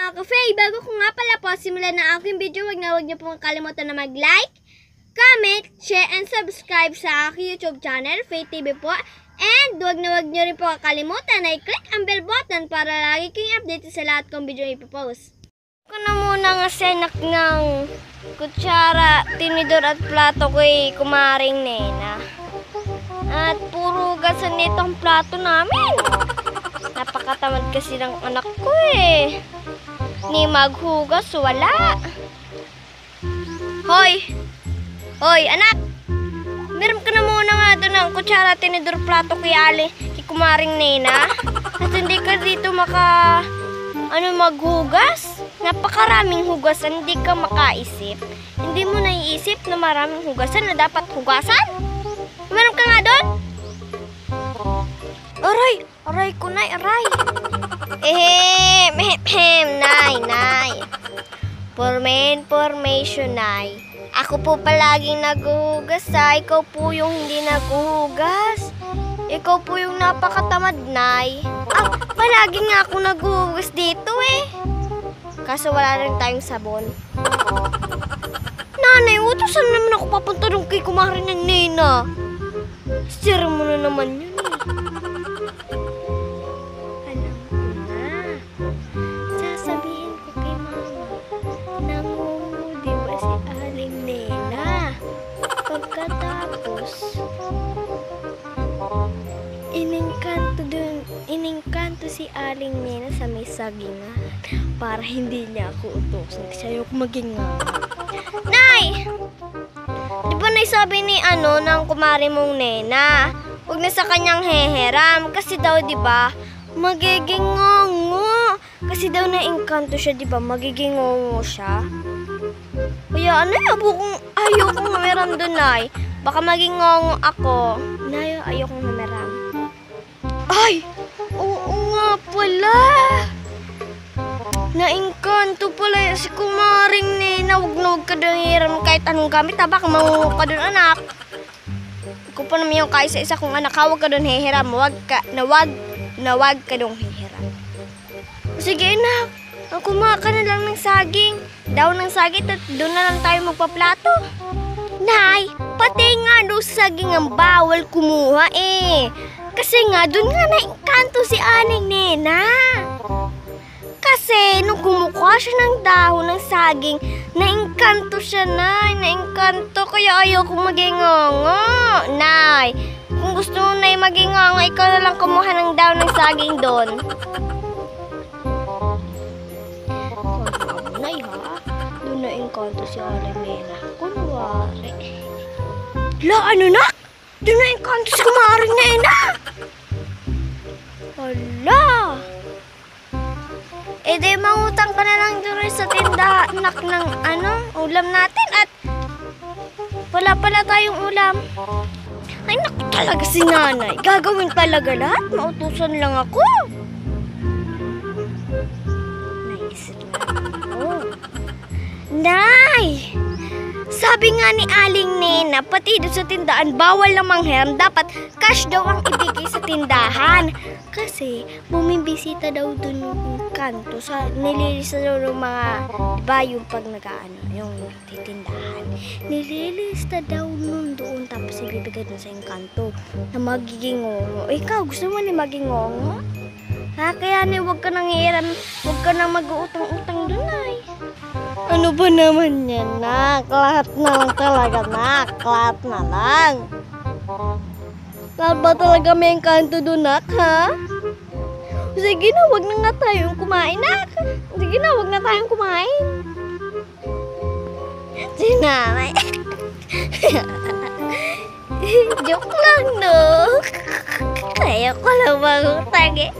Mga ka-Faye, bago ko nga pala po simulan ng aking video, huwag niyo pong kalimutan na mag-like, comment, share, and subscribe sa aking YouTube channel, Faye TV po. And huwag niyo rin po kalimutan na i-click ang bell button para lagi kayong update sa lahat kong video ipopost. Ko na muna nga senak ng kutsara, tinidor at plato ko'y kumaring Nena. At puro gasan nitong plato namin. Napakatamad kasi ng anak ko eh. Ni maghugas, wala. Hoy! Hoy, anak! Meron ka na muna nga doon ng kutsara, tinidor, plato kay Ali, kay kumaring Nena. At hindi ka dito maghugas. Napakaraming hugasan, hindi ka makaisip. Hindi mo naiisip na maraming hugasan na dapat hugasan? Meron ka nga doon? Aray! Aray ko, nay, aray! Nay. Formation, nay. Ako po palaging naghuhugas, ikaw po yung hindi naghuhugas. Ikaw po yung napakatamad, nay. Palagi nga ako naghuhugas dito eh. Kaso wala rin tayong sabon. Nanay, utusan naman ako papunta nung kay kumarin ng Nena. Sira mo na naman yun eh. Alam ko na. Sasabihin ko kay mama, nangungudi ba si Aling Nena? Pagkatapos, iningkanto si Aling Nena sa may sagingan para hindi niya ako utusan. Kasi ayoko maging Nay! Di ba naisabi ni ng kumari mong Nena? Huwag na sa kanyang heheram. Kasi daw, di ba, magiging ngongo. Kasi daw na-engkanto siya, di ba, magiging ngongo siya. Kaya ayokong humiram doon, Nay. Baka maging ngongo ako. Nay, ayokong humiram. Ay! Oo nga pala! Na-engkanto pala si kumaring Nena. Huwag ka doon hiram kahit anong gamit. Baka mangungo ka doon, anak. Kung pa naman yung kaisa-isa kong anak, huwag ka doon hihiram. Huwag ka doon hihiram. Sige, anak. Kumaha ka na lang ng saging. Daw ng saging at doon na lang tayo magpaplato. Nay, pati nga doon sa saging ang bawal kumuha eh. Kasi nga, doon nga na-engkanto si Aling Nena. Kasi, nung kumukuha siya ng dahon ng saging, na-engkanto siya, Nay. Na-engkanto, kaya ayoko maging ngongo. Nay, kung gusto mo, Nay, maging ngongo, ikaw na lang kumuha ng dahon ng saging doon. Nay, ha? Doon na-engkanto si Aling Nena. Kunwari. Ano, nak? Doon na-engkanto si kumaring Nena. Hala! Eh di mangutang ka na lang doon sa tindahan ng ulam natin at wala pala tayong ulam. Ay naku talaga si nanay. Gagawin talaga lahat. Mautusan lang ako. Naisip na ako. Nay! Sabi nga ni Aling Nena, pati doon sa tindahan, bawal lang manghiram. Dapat cash daw ang ibigay sa tindahan. Kasi bumibisita daw doon yung kanto. Nililista daw ng mga, diba yung pag yung titindahan. Nililista daw nun doon, tapos ibibigay doon sa yung kanto na magiging ngongo. Ikaw, gusto mo ni maging ngongo? Kaya huwag ka nang hiram, huwag ka nang mag-uutang-utang doon ay. Ano ba naman yan, nak? Lahat na lang talaga, nak. Lahat na lang. Lahat ba talaga may engkanto doon, nak, ha? Sige na, wag na nga tayong kumain, nak. Sige na, wag na tayong kumain. Si nanay. Joke lang, no? Kaya ko lang mag-utang eh.